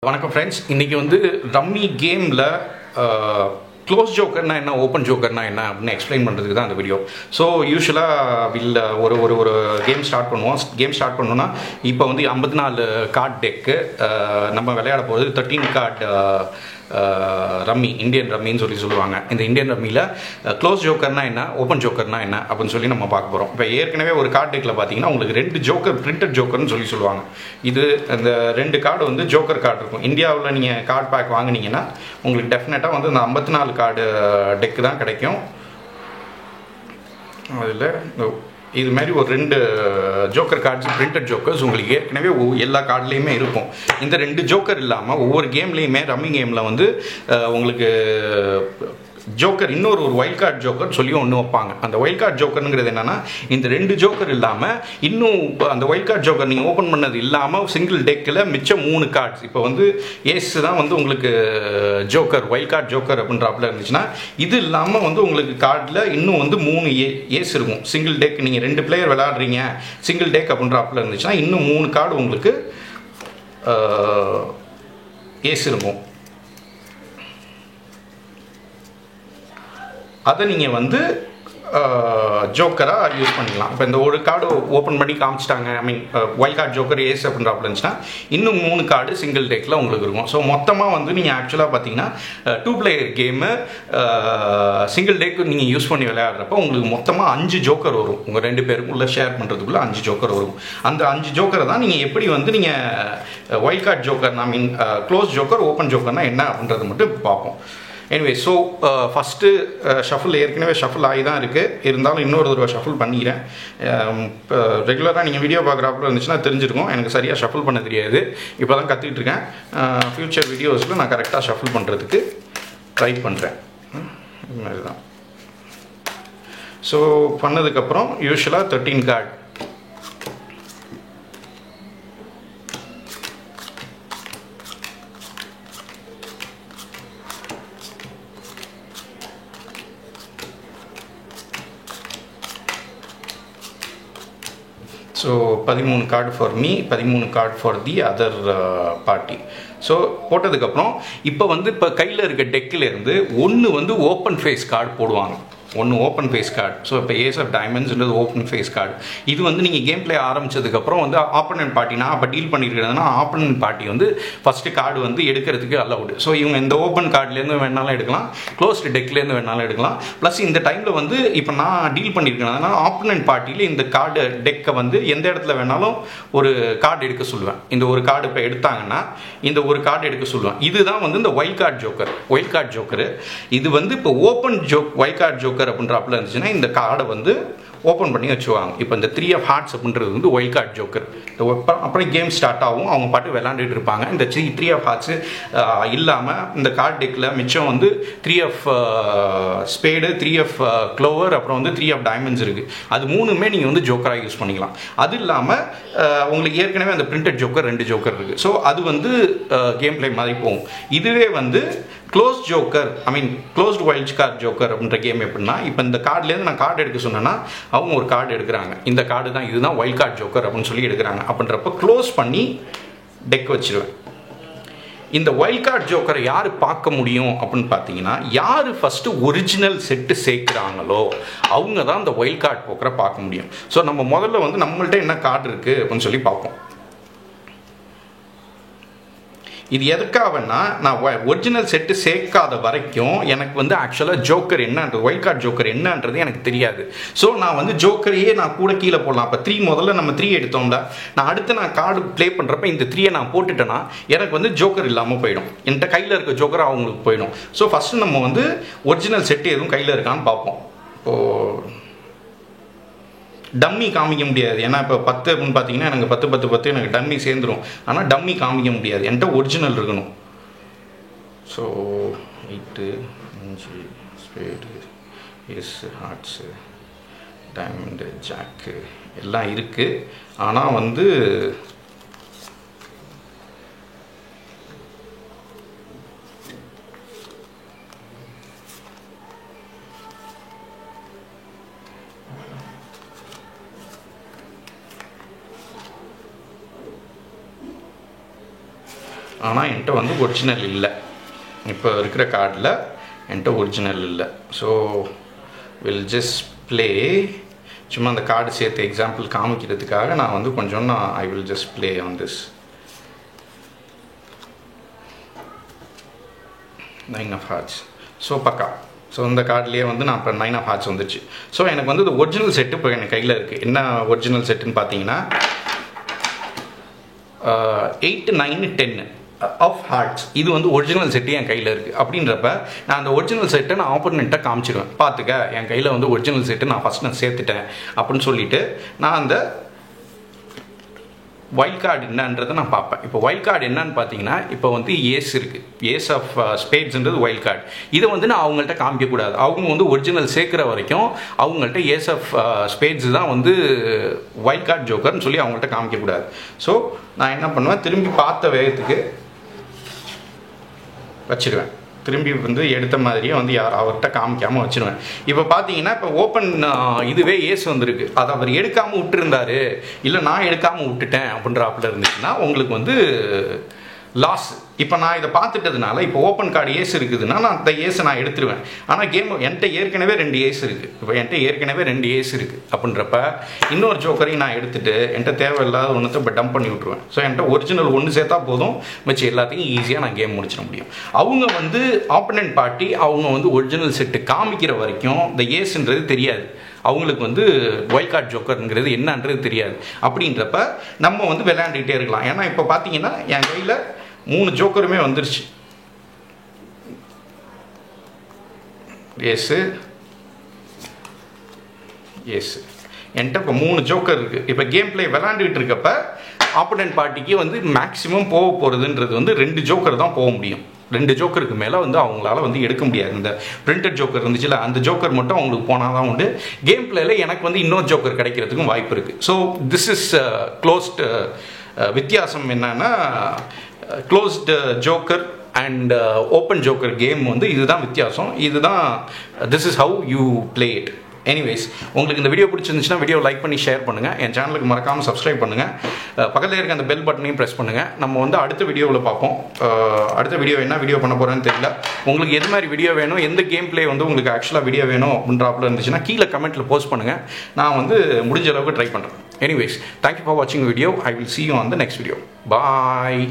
வணக்கம் ஃப்ரெண்ட்ஸ். இன்றைக்கி வந்து ரம்மி கேமில் க்ளோஸ் ஜோக்கர்னா என்ன, ஓப்பன் ஜோக்கர்னா என்ன அப்படின்னு எக்ஸ்பிளைன் பண்ணுறதுக்கு தான் அந்த வீடியோ. ஸோ யூஸ்வலாக ஒரு ஒரு ஒரு கேம் ஸ்டார்ட் பண்ணுவோம். கேம் ஸ்டார்ட் பண்ணோன்னா இப்போ வந்து 54 கார்டு டெக்கு நம்ம விளையாட போகிறது 13 கார்டு ரம்மி, இந்தியன் ரம்மின்னு சொல்லுவாங்க. இந்த இந்தியன் ரம்மியில் க்ளோஸ் ஜோக்கர்னா என்ன, ஓப்பன் ஜோக்கர்னா என்ன அப்படின்னு சொல்லி நம்ம பார்க்க போகிறோம். இப்போ ஏற்கனவே ஒரு கார்டு டெக்கில் பார்த்தீங்கன்னா உங்களுக்கு 2 ஜோக்கர், பிரிண்டட் ஜோக்கர்னு சொல்லுவாங்க. இது அந்த 2 கார்டு வந்து ஜோக்கர் கார்டு இருக்கும். இந்தியாவில் நீங்கள் கார்டு பேக் வாங்கினீங்கன்னா உங்களுக்கு டெஃபினட்டாக வந்து அந்த 54 கார்டு டெக்கு தான் கிடைக்கும். அதில் இது மாதிரி ஒரு 2 ஜோக்கர் கார்ட்ஸ், பிரிண்டட் ஜோக்கர்ஸ் உங்களுக்கு ஏற்கனவே எல்லா கார்டுலேயுமே இருக்கும். இந்த 2 ஜோக்கர் இல்லாமல் ஒவ்வொரு கேம்லேயுமே ரம்மி கேமில் வந்து உங்களுக்கு ஜோக்கர், இன்னொரு வைல்ட் கார்டு ஜோக்கர் சொல்லி ஒன்று வைப்பாங்க. அந்த வைல்ட் கார்டு ஜோக்கருங்கிறது என்னன்னா, இந்த 2 ஜோக்கர் இல்லாமல் இன்னும் அந்த வைல்ட் கார்டு ஜோக்கர் நீங்கள் ஓப்பன் பண்ணது இல்லாமல் சிங்கிள் டெக்கில் மிச்சம் 3 கார்ட்ஸ், இப்போ வந்து ஏஸ் தான் வந்து உங்களுக்கு ஜோக்கர், வைல்ட் கார்டு ஜோக்கர் அப்படின்றாப்புல இருந்துச்சுன்னா, இது இல்லாமல் வந்து உங்களுக்கு கார்டில் இன்னும் வந்து 3 ஏஸ் இருக்கும். சிங்கிள் டெக் நீங்கள் 2 பிளேயர் விளையாடுறீங்க, சிங்கிள் டெக் அப்படின்றாப்புல இருந்துச்சுன்னா இன்னும் 3 கார்டு உங்களுக்கு ஏஸ் இருக்கும். அதை நீங்கள் வந்து ஜோக்கராக யூஸ் பண்ணிக்கலாம். இப்போ இந்த ஒரு கார்டு ஓப்பன் பண்ணி காமிச்சிட்டாங்க, ஐ மீன் வைல்ட் கார்டு ஜோக்கர் ஏஸ் அப்படின்றாப்புல இருந்துச்சுன்னா இன்னும் 3 கார்டு சிங்கிள் டெக்கில் உங்களுக்கு இருக்கும். ஸோ மொத்தமாக வந்து நீங்கள் ஆக்சுவலாக பார்த்தீங்கன்னா 2 பிளேயர் கேமு சிங்கிள் டெக் நீங்கள் யூஸ் பண்ணி விளையாடுறப்போ உங்களுக்கு மொத்தமாக 5 ஜோக்கர் வரும். உங்கள் 2 பேருக்குள்ளே ஷேர் பண்ணுறதுக்குள்ளே 5 ஜோக்கர் வரும். அந்த 5 ஜோக்கரை தான் நீங்கள் எப்படி வந்து நீங்கள் வைல்ட் கார்டு ஜோக்கர், ஐ மீன் க்ளோஸ் ஜோக்கர், ஓப்பன் ஜோக்கர்னா என்ன அப்படின்றத மட்டும் பார்ப்போம். எனிவே, ஸோ ஃபஸ்ட்டு ஷஃபில் ஏற்கனவே ஷஃபில் ஆகி தான் இருக்குது. இருந்தாலும் இன்னொரு தடவை ஷஃபில் பண்ணிக்கிறேன். இப்போ ரெகுலராக நீங்கள் வீடியோ பார்க்குறாப்புல இருந்துச்சுன்னா தெரிஞ்சிருக்கும், எனக்கு சரியாக ஷஃபில் பண்ண தெரியாது. இப்போ தான் கற்றுக்கிட்டு இருக்கேன். ஃப்யூச்சர் வீடியோஸில் நான் கரெக்டாக ஷஃபில் பண்ணுறதுக்கு ட்ரை பண்ணுறேன். இது மாதிரி தான். ஸோ பண்ணதுக்கப்புறம் யூஸ்வலாக 13 card so 13 card for me, 13 card for the other party. So போட்டதுக்கப்புறம் இப்போ வந்து இப்போ கையில் இருக்க டெக்கிலேருந்து ஒன்று வந்து ஓப்பன் ஃபேஸ் கார்டு போடுவாங்க, ஒன்று ஓப்பன் ஃபேஸ் கார்டு. ஸோ இப்போ ஏஸ் ஆஃப் டைமண்ட்ஸ்ன்றது ஓப்பன் ஃபேஸ் கார்டு. இது வந்து நீங்கள் கேம் பிளே ஆரம்பித்ததுக்கப்புறம் வந்து ஆப்போனன்ட் பார்ட்டி, நான் அப்போ டீல் பண்ணியிருக்கிறதுனா ஆப்போனன்ட் பார்ட்டி வந்து ஃபஸ்ட்டு கார்டு வந்து எடுக்கிறதுக்கு அலவுடு. ஸோ இவங்க இந்த ஓப்பன் கார்டுலேருந்து வேணாலும் எடுக்கலாம், க்ளோஸ்டு டெக்லேருந்து வேணாலும் எடுக்கலாம். ப்ளஸ் இந்த டைமில் வந்து இப்போ நான் டீல் பண்ணியிருக்கிறதுனா ஆப்போனன்ட் பார்ட்டியில் இந்த கார்டு டெக்கை வந்து எந்த இடத்துல வேணாலும் ஒரு கார்டு எடுக்க சொல்லுவேன். இந்த ஒரு கார்டு இப்போ எடுத்தாங்கன்னா இந்த ஒரு கார்டு எடுக்க சொல்லுவேன். இதுதான் வந்து இந்த wild card joker, wild card joker. இது வந்து இப்போ ஓப்பன் வைல்ட் கார்டு ஜோக்கர் அப்படின்றாப்புல இருந்துச்சுன்னா இந்த கார்டை வந்து ஓப்பன் பண்ணி வச்சுவாங்க. இப்போ இந்த 3 ஆஃப் ஹார்ட்ஸ் அப்படின்றது வந்து வைல்ட் கார்டு ஜோக்கர். அப்புறம் கேம் ஸ்டார்ட் ஆகும், அவங்க பாட்டு விளையாண்டுட்டு இருப்பாங்க. இந்த 3 ஆஃப் ஹார்ட்ஸ் இல்லாமல் இந்த கார்டு டெக்கில் மிச்சம் வந்து 3 ஆஃப் ஸ்பேடு, 3 ஆஃப் க்ளோவர், அப்புறம் வந்து 3 ஆஃப் டைமண்ட்ஸ் இருக்குது. அது 3மே நீங்கள் வந்து ஜோக்கராக யூஸ் பண்ணிக்கலாம். அது இல்லாமல் உங்களுக்கு ஏற்கனவே அந்த பிரிண்டட் ஜோக்கர் 2 ஜோக்கர் இருக்குது. ஸோ அது வந்து கேம் பிளே மாதிரி போகும். இதுவே வந்து க்ளோஸ் ஜோக்கர், ஐ மீன் க்ளோஸ்டு வைல்ட் கார்டு ஜோக்கர் அப்படின்ற கேம் எப்படின்னா, இப்போ இந்த கார்டுலேருந்து நான் கார்டு எடுக்க சொன்னேன்னா அவங்க ஒரு கார்டு எடுக்கிறாங்க, இந்த கார்டு தான், இதுதான் வைல்ட் கார்டு ஜோக்கர் அப்படின்னு சொல்லி எடுக்கிறாங்க. அப்படின்றப்ப க்ளோஸ் பண்ணி டெக் வச்சிருவேன். இந்த வைல்ட் கார்டு ஜோக்கரை யார் பார்க்க முடியும் அப்படின்னு பார்த்தீங்கன்னா, யார் ஃபஸ்ட்டு ஒரிஜினல் செட்டு சேர்க்குறாங்களோ அவங்க தான் இந்த வைல்ட் கார்டு ஜோக்கரை பார்க்க முடியும். ஸோ நம்ம முதல்ல வந்து நம்மள்ட்ட என்ன கார்டு இருக்குது அப்படின்னு சொல்லி பார்ப்போம். இது எதுக்காகனா, நான் ஒரிஜினல் செட்டு சேர்க்காத வரைக்கும் எனக்கு வந்து ஆக்சுவலாக ஜோக்கர் என்னன்றது, வைல்ட் கார்டு ஜோக்கர் என்னன்றது எனக்கு தெரியாது. ஸோ நான் வந்து ஜோக்கரையே நான் கூட கீழே போடலாம். இப்போ 3 முதல்ல நம்ம 3 எடுத்தோம்ல, நான் அடுத்து நான் கார்டு ப்ளே பண்ணுறப்ப இந்த 3 நான் போட்டுட்டேன்னா எனக்கு வந்து ஜோக்கர் இல்லாமல் போயிடும், என்கிட்ட கையில் இருக்க ஜோக்கர் அவங்களுக்கு போயிடும். ஸோ ஃபஸ்ட்டு நம்ம வந்து ஒரிஜினல் செட்டு எதுவும் கையில் இருக்கான்னு பார்ப்போம். இப்போது டம்மி காமிக்க முடியாது, ஏன்னா இப்போ 10 அப்படின்னு பார்த்தீங்கன்னா எனக்கு 10 10 10 எனக்கு டம்மி சேர்ந்துடும். ஆனால் டம்மி காமிக்க முடியாது, என்கிட்ட ஒரிஜினல் இருக்கணும். So 8 5 spade, ace hearts, diamond, jack எல்லாம் இருக்குது. ஆனால் வந்து ஆனால் என்கிட்ட வந்து ஒரிஜினல் இல்லை. இப்போ இருக்கிற கார்டில் என்கிட்ட ஒரிஜினல் இல்லை. So will just play. சும்மா அந்த கார்டு சேர்த்து எக்ஸாம்பிள் காமிக்கிறதுக்காக நான் வந்து கொஞ்சம் I will just play on this 9 of hearts. So பக்கா. ஸோ இந்த கார்ட்லேயே வந்து நான் இப்போ 9 of hearts வந்துச்சு. ஸோ எனக்கு வந்து இது ஒரிஜினல் செட்டு இப்போ எனக்கு கையில் இருக்குது. என்ன ஒரிஜினல் செட்டுன்னு பார்த்தீங்கன்னா 8, 9, 10 of hearts. இது வந்து ஒரிஜினல் செட்டு என் கையில் இருக்குது. அப்படின்றப்ப நான் அந்த ஒரிஜினல் செட்டை நான் ஆப்போனண்ட்டாக காமிச்சிடுவேன். பார்த்துக்க, என் கையில் வந்து ஒரிஜினல் செட்டு நான் ஃபஸ்ட் நான் சேர்த்துட்டேன் அப்படின்னு சொல்லிவிட்டு நான் அந்த வைல்ட் கார்டு என்னன்றதை நான் பார்ப்பேன். இப்போ வைல்ட் கார்டு என்னன்னு பார்த்தீங்கன்னா, இப்போ வந்து ஏஸ் இருக்குது. ஏஸ் ஆஃப் ஸ்பேட்ஸ்ன்றது வைல்ட் கார்டு. இதை வந்து நான் அவங்கள்ட்ட காமிக்கக்கூடாது. அவங்க வந்து ஒரிஜினல் சேர்க்குற வரைக்கும் அவங்கள்ட்ட ஏஸ் ஆஃப் ஸ்பேட்ஸ் தான் வந்து வைல்ட் கார்டு ஜோக்கர்னு சொல்லி அவங்கள்ட்ட காமிக்கக்கூடாது. ஸோ நான் என்ன பண்ணுவேன், திரும்பி பார்த்த வேகத்துக்கு வச்சிடுவேன். திரும்பி வந்து எடுத்த மாதிரியே வந்து அவர்கிட்ட காமிக்காமல் வச்சுருவேன். இப்போ பார்த்தீங்கன்னா இப்போ ஓப்பன் இதுவே ஏஸ் வந்திருக்கு. அதை அவர் எடுக்காமல் விட்டுருந்தாரு, இல்லை நான் எடுக்காமல் விட்டுட்டேன் அப்படின்றாப்புல இருந்துச்சுன்னா உங்களுக்கு வந்து லாஸ். இப்போ நான் இதை பார்த்துட்டதுனால இப்போ ஓப்பன் கார்டு ஏஸ் இருக்குதுன்னா நான் அந்த ஏஸை நான் எடுத்துருவேன். ஆனால் கேம் என்கிட்ட ஏற்கனவே 2 ஏஸ் இருக்குது. இப்போ என்கிட்ட ஏற்கனவே 2 ஏஸ் இருக்குது அப்படின்றப்ப இன்னொரு ஜோக்கரையும் நான் எடுத்துகிட்டு என்கிட்ட தேவையில்லாத ஒன்றத்தை இப்போ டம்ப் பண்ணி விட்ருவேன். ஸோ என்கிட்ட ஒரிஜினல் ஒன்று சேர்த்தா போதும், வச்சு எல்லாத்தையும் ஈஸியாக நான் கேம் முடிச்சிட முடியும். அவங்க வந்து ஆப்போனன்ட் பார்ட்டி அவங்க வந்து ஒரிஜினல் செட்டு காமிக்கிற வரைக்கும் இந்த ஏஸ்ன்றது தெரியாது. அவங்களுக்கு வந்து வைல்ட் கார்டு ஜோக்கருங்கிறது என்னன்றது தெரியாது. அப்படின்றப்ப நம்ம வந்து விளையாண்டுக்கிட்டே இருக்கலாம். ஏன்னா இப்போ பார்த்தீங்கன்னா என் கையில் 3 ஜோக்கருமே வந்துருச்சு. ஏஸு என்கிட்ட இப்போ 3 ஜோக்கர் இருக்குது. இப்போ கேம் பிளே விளையாண்டுக்கிட்டு இருக்கப்ப ஆப்போனன்ட் பார்ட்டிக்கு வந்து மேக்ஸிமம் போக போகிறதுன்றது வந்து 2 ஜோக்கர் தான் போக முடியும். 2 ஜோக்கருக்கு மேலே வந்து அவங்களால வந்து எடுக்க முடியாது. இந்த பிரிண்டட் ஜோக்கர் இருந்துச்சுல, அந்த ஜோக்கர் மட்டும் அவங்களுக்கு போனால் தான் உண்டு. கேம் பிளேல எனக்கு வந்து இன்னொரு ஜோக்கர் கிடைக்கிறதுக்கும் வாய்ப்பு இருக்குது. So this is closed. வித்தியாசம் என்னன்னா, closed joker and open joker game வந்து இதுதான் வித்தியாசம். இதுதான் this is how you play it. Anyways, உங்களுக்கு இந்த வீடியோ பிடிச்சிருந்துச்சுன்னா வீடியோ லைக் பண்ணி ஷேர் பண்ணுங்கள். என் சேனலுக்கு மறக்காமல் சப்ஸ்கிரைப் பண்ணுங்கள். பக்கத்தில் இருக்க அந்த பெல் பட்டனையும் ப்ரெஸ் பண்ணுங்கள். நம்ம வந்து அடுத்த வீடியோவில் பார்ப்போம். அடுத்த வீடியோ என்ன வீடியோ பண்ண போகிறேன்னு தெரியல. உங்களுக்கு எது மாதிரி வீடியோ வேணும், எந்த கேம் பிளே வந்து உங்களுக்கு ஆக்சுவலாக வீடியோ வேணும் அப்படின்றாப்புல இருந்துச்சுன்னா கீழே கமெண்ட்டில் போஸ்ட் பண்ணுங்கள். நான் வந்து முடிஞ்ச அளவுக்கு ட்ரை பண்ணுறேன். எனிவேஸ், தேங்க்யூ ஃபார் வாட்சிங் video. I will see you on the next video. Bye.